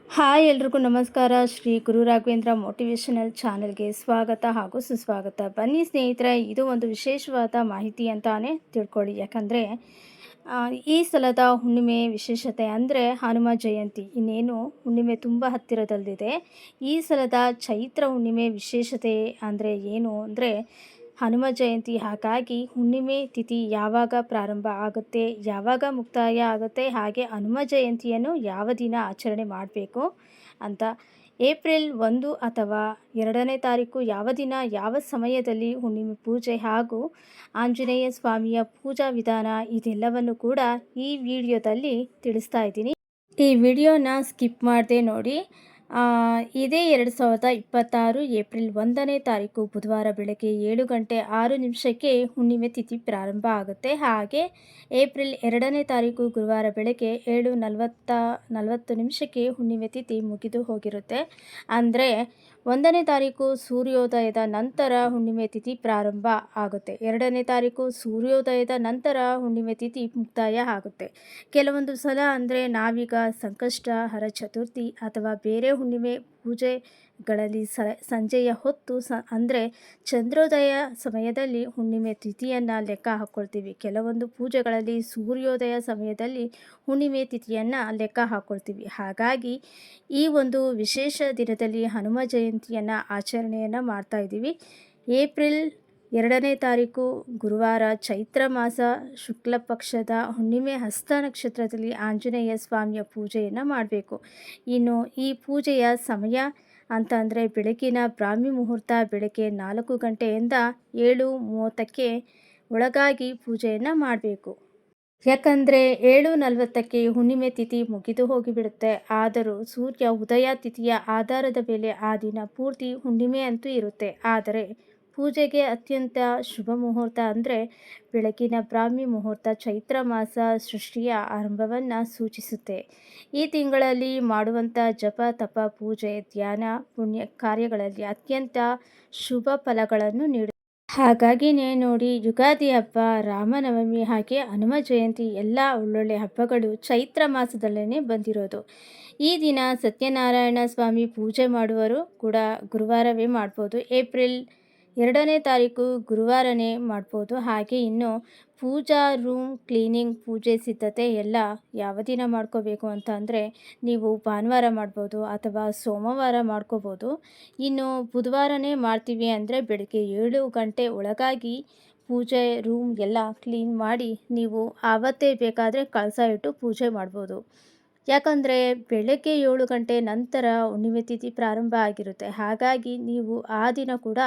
Hi ಎಲ್ರಿಗೂ ನಮಸ್ಕಾರ. Shri Guru Raghavendra motivational ಚಾನೆಲ್ಗೆ ಸ್ವಾಗತ ಹಾಗೂ ಸುಸ್ವಾಗತ. ಬನ್ನಿ ಸ್ನೇಹಿತರೆ, ಇದು ಒಂದು ವಿಶೇಷವಾದ ಮಾಹಿತಿ ಅಂತಾನೆ ತಿಳ್ಕೊಳ್ಳಿ. ಯಾಕಂದರೆ ಈ ಸಲದ ಹುಣ್ಣಿಮೆ ವಿಶೇಷತೆ ಅಂದರೆ ಹನುಮ ಜಯಂತಿ. ಇನ್ನೇನು ಹುಣ್ಣಿಮೆ ತುಂಬ ಹತ್ತಿರದಲ್ಲಿದೆ. ಈ ಸಲದ ಚೈತ್ರ ಹುಣ್ಣಿಮೆ ವಿಶೇಷತೆ ಅಂದರೆ ಏನು ಅಂದರೆ ಹನುಮ ಜಯಂತಿ. ಹಾಗಾಗಿ ಹುಣ್ಣಿಮೆ ತಿಥಿ ಯಾವಾಗ ಪ್ರಾರಂಭ ಆಗುತ್ತೆ, ಯಾವಾಗ ಮುಕ್ತಾಯ ಆಗುತ್ತೆ, ಹಾಗೆ ಹನುಮ ಜಯಂತಿಯನ್ನು ಯಾವ ದಿನ ಆಚರಣೆ ಮಾಡಬೇಕು ಅಂತ, ಏಪ್ರಿಲ್ 1 ಅಥವಾ 2ನೇ ತಾರೀಕು ಯಾವ ದಿನ ಯಾವ ಸಮಯದಲ್ಲಿ ಹುಣ್ಣಿಮೆ ಪೂಜೆ ಹಾಗೂ ಆಂಜನೇಯ ಸ್ವಾಮಿಯ ಪೂಜಾ ವಿಧಾನ, ಇದೆಲ್ಲವನ್ನು ಕೂಡ ಈ ವಿಡಿಯೋದಲ್ಲಿ ತಿಳಿಸ್ತಾ ಇದ್ದೀನಿ. ಈ ವಿಡಿಯೋನ ಸ್ಕಿಪ್ ಮಾಡದೆ ನೋಡಿ. ಇದೇ 2026 ಏಪ್ರಿಲ್ 1ನೇ ತಾರೀಕು ಬುಧವಾರ ಬೆಳಗ್ಗೆ 7 ಗಂಟೆ 6 ನಿಮಿಷಕ್ಕೆ ಹುಣ್ಣಿಮೆ ತಿಥಿ ಪ್ರಾರಂಭ ಆಗುತ್ತೆ. ಹಾಗೆ ಏಪ್ರಿಲ್ 2ನೇ ತಾರೀಕು ಗುರುವಾರ ಬೆಳಗ್ಗೆ 7:40 ನಿಮಿಷಕ್ಕೆ ಹುಣ್ಣಿಮೆ ತಿಥಿ ಮುಗಿದು ಹೋಗಿರುತ್ತೆ. ಅಂದರೆ 1ನೇ ತಾರೀಕು ಸೂರ್ಯೋದಯದ ನಂತರ ಹುಣ್ಣಿಮೆ ತಿಥಿ ಪ್ರಾರಂಭ ಆಗುತ್ತೆ. 2ನೇ ತಾರೀಕು ಸೂರ್ಯೋದಯದ ನಂತರ ಹುಣ್ಣಿಮೆ ತಿಥಿ ಮುಕ್ತಾಯ ಆಗುತ್ತೆ. ಕೆಲವೊಂದು ಸಲ ಅಂದರೆ ನಾವೀಗ ಸಂಕಷ್ಟಹರ ಚತುರ್ಥಿ ಅಥವಾ ಬೇರೆ ಹುಣ್ಣಿಮೆ ಪೂಜೆಗಳಲ್ಲಿ ಸಂಜೆಯ ಹೊತ್ತು ಅಂದರೆ ಚಂದ್ರೋದಯ ಸಮಯದಲ್ಲಿ ಹುಣ್ಣಿಮೆ ತಿಥಿಯನ್ನು ಲೆಕ್ಕ ಹಾಕ್ಕೊಳ್ತೀವಿ. ಕೆಲವೊಂದು ಪೂಜೆಗಳಲ್ಲಿ ಸೂರ್ಯೋದಯ ಸಮಯದಲ್ಲಿ ಹುಣ್ಣಿಮೆ ತಿಥಿಯನ್ನು ಲೆಕ್ಕ ಹಾಕ್ಕೊಳ್ತೀವಿ. ಹಾಗಾಗಿ ಈ ಒಂದು ವಿಶೇಷ ದಿನದಲ್ಲಿ ಹನುಮ ಜಯಂತಿಯನ್ನು ಆಚರಣೆಯನ್ನು ಮಾಡ್ತಾ ಇದ್ದೀವಿ. ಏಪ್ರಿಲ್ 2ನೇ ತಾರೀಕು ಗುರುವಾರ ಚೈತ್ರ ಮಾಸ ಶುಕ್ಲ ಪಕ್ಷದ ಹುಣ್ಣಿಮೆ ಹಸ್ತ ನಕ್ಷತ್ರದಲ್ಲಿ ಆಂಜನೇಯ ಸ್ವಾಮಿಯ ಪೂಜೆಯನ್ನು ಮಾಡಬೇಕು. ಇನ್ನು ಈ ಪೂಜೆಯ ಸಮಯ ಅಂತ ಅಂದರೆ ಬೆಳಗಿನ ಬ್ರಾಹ್ಮಿ ಮುಹೂರ್ತ ಬೆಳಗ್ಗೆ 4 ಗಂಟೆಯಿಂದ 7:30ಕ್ಕೆ ಒಳಗಾಗಿ ಪೂಜೆಯನ್ನು ಮಾಡಬೇಕು. ಯಾಕಂದರೆ 7:40ಕ್ಕೆ ಹುಣ್ಣಿಮೆ ತಿಥಿ ಮುಗಿದು ಹೋಗಿಬಿಡುತ್ತೆ. ಆದರೂ ಸೂರ್ಯ ಉದಯ ತಿಥಿಯ ಆಧಾರದ ಮೇಲೆ ಆ ದಿನ ಪೂರ್ತಿ ಹುಣ್ಣಿಮೆ ಅಂತೂ ಇರುತ್ತೆ. ಆದರೆ ಪೂಜೆಗೆ ಅತ್ಯಂತ ಶುಭ ಮುಹೂರ್ತ ಅಂದರೆ ಬೆಳಗಿನ ಬ್ರಾಹ್ಮಿ ಮುಹೂರ್ತ ಚೈತ್ರ ಮಾಸ ಸೃಷ್ಟಿಯ ಆರಂಭವನ್ನು ಸೂಚಿಸುತ್ತೆ. ಈ ತಿಂಗಳಲ್ಲಿ ಮಾಡುವಂಥ ಜಪ, ತಪ, ಪೂಜೆ, ಧ್ಯಾನ, ಪುಣ್ಯ ಕಾರ್ಯಗಳಲ್ಲಿ ಅತ್ಯಂತ ಶುಭ ಫಲಗಳನ್ನು ನೀಡುತ್ತೆ. ಹಾಗಾಗಿನೇ ನೋಡಿ, ಯುಗಾದಿ ಹಬ್ಬ, ರಾಮನವಮಿ ಹಾಗೆ ಹನುಮ ಜಯಂತಿ ಎಲ್ಲ ಒಳ್ಳೊಳ್ಳೆ ಹಬ್ಬಗಳು ಚೈತ್ರ ಮಾಸದಲ್ಲೇ ಬಂದಿರೋದು. ಈ ದಿನ ಸತ್ಯನಾರಾಯಣ ಸ್ವಾಮಿ ಪೂಜೆ ಮಾಡುವರು ಕೂಡ ಗುರುವಾರವೇ ಮಾಡ್ಬೋದು. ಏಪ್ರಿಲ್ 2ನೇ ತಾರೀಕು ಗುರುವಾರನೇ ಮಾಡ್ಬೋದು. ಹಾಗೆ ಇನ್ನು ಪೂಜಾ ರೂಮ್ ಕ್ಲೀನಿಂಗ್, ಪೂಜೆ ಸಿದ್ಧತೆ ಎಲ್ಲ ಯಾವ ದಿನ ಮಾಡ್ಕೋಬೇಕು ಅಂತ ಅಂದರೆ ನೀವು ಭಾನುವಾರ ಮಾಡ್ಬೋದು ಅಥವಾ ಸೋಮವಾರ ಮಾಡ್ಕೋಬೋದು. ಇನ್ನು ಬುಧವಾರನೇ ಮಾಡ್ತೀವಿ ಅಂದರೆ ಬೆಳಗ್ಗೆ 7 ಗಂಟೆ ಒಳಗಾಗಿ ಪೂಜೆ ರೂಮ್ ಎಲ್ಲ ಕ್ಲೀನ್ ಮಾಡಿ ನೀವು ಆವತ್ತೇ ಬೇಕಾದರೆ ಕಳಸ ಇಟ್ಟು ಪೂಜೆ ಮಾಡ್ಬೋದು. ಯಾಕಂದರೆ ಬೆಳಗ್ಗೆ 7 ಗಂಟೆ ನಂತರ ಹುಣ್ಣಿಮೆ ತಿಥಿ ಪ್ರಾರಂಭ ಆಗಿರುತ್ತೆ. ಹಾಗಾಗಿ ನೀವು ಆ ದಿನ ಕೂಡ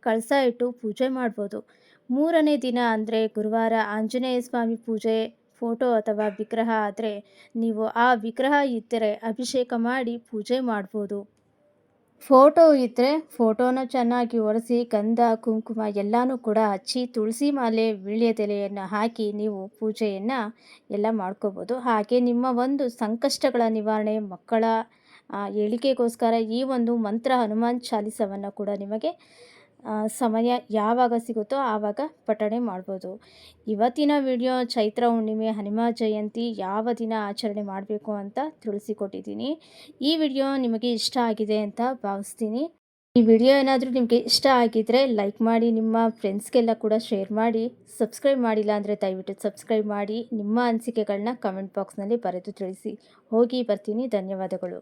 ಕಳಸ ಇಟ್ಟು ಪೂಜೆ ಮಾಡ್ಬೋದು. 3ನೇ ದಿನ ಅಂದರೆ ಗುರುವಾರ ಆಂಜನೇಯ ಸ್ವಾಮಿ ಪೂಜೆ, ಫೋಟೋ ಅಥವಾ ವಿಗ್ರಹ ಆದರೆ ನೀವು ಆ ವಿಗ್ರಹ ಇದ್ದರೆ ಅಭಿಷೇಕ ಮಾಡಿ ಪೂಜೆ ಮಾಡ್ಬೋದು. ಫೋಟೋ ಇದ್ದರೆ ಫೋಟೋನ ಚೆನ್ನಾಗಿ ಒರೆಸಿ ಗಂಧ ಕುಂಕುಮ ಎಲ್ಲನೂ ಕೂಡ ಹಚ್ಚಿ ತುಳಸಿ ಮಾಲೆ ವೀಳ್ಯದೆಲೆಯನ್ನು ಹಾಕಿ ನೀವು ಪೂಜೆಯನ್ನು ಎಲ್ಲ ಮಾಡ್ಕೋಬೋದು. ಹಾಗೆ ನಿಮ್ಮ ಒಂದು ಸಂಕಷ್ಟಗಳ ನಿವಾರಣೆ, ಮಕ್ಕಳ ಏಳಿಗೆಗೋಸ್ಕರ ಈ ಒಂದು ಮಂತ್ರ ಹನುಮಾನ್ ಚಾಲಿಸವನ್ನು ಕೂಡ ನಿಮಗೆ ಸಮಯ ಯಾವಾಗ ಸಿಗುತ್ತೋ ಆವಾಗ ಪಠಣೆ ಮಾಡ್ಬೋದು. ಇವತ್ತಿನ ವಿಡಿಯೋ ಚೈತ್ರ ಹುಣ್ಣಿಮೆ ಹನುಮ ಜಯಂತಿ ಯಾವ ದಿನ ಆಚರಣೆ ಮಾಡಬೇಕು ಅಂತ ತಿಳಿಸಿಕೊಟ್ಟಿದ್ದೀನಿ. ಈ ವಿಡಿಯೋ ನಿಮಗೆ ಇಷ್ಟ ಆಗಿದೆ ಅಂತ ಭಾವಿಸ್ತೀನಿ. ಈ ವಿಡಿಯೋ ಏನಾದರೂ ನಿಮಗೆ ಇಷ್ಟ ಆಗಿದ್ದರೆ ಲೈಕ್ ಮಾಡಿ, ನಿಮ್ಮ ಫ್ರೆಂಡ್ಸ್ಗೆಲ್ಲ ಕೂಡ ಶೇರ್ ಮಾಡಿ. ಸಬ್ಸ್ಕ್ರೈಬ್ ಮಾಡಿಲ್ಲ ಅಂದರೆ ದಯವಿಟ್ಟು ಸಬ್ಸ್ಕ್ರೈಬ್ ಮಾಡಿ. ನಿಮ್ಮ ಅನಿಸಿಕೆಗಳನ್ನ ಕಮೆಂಟ್ ಬಾಕ್ಸ್ನಲ್ಲಿ ಬರೆದು ತಿಳಿಸಿ. ಹೋಗಿ ಬರ್ತೀನಿ. ಧನ್ಯವಾದಗಳು.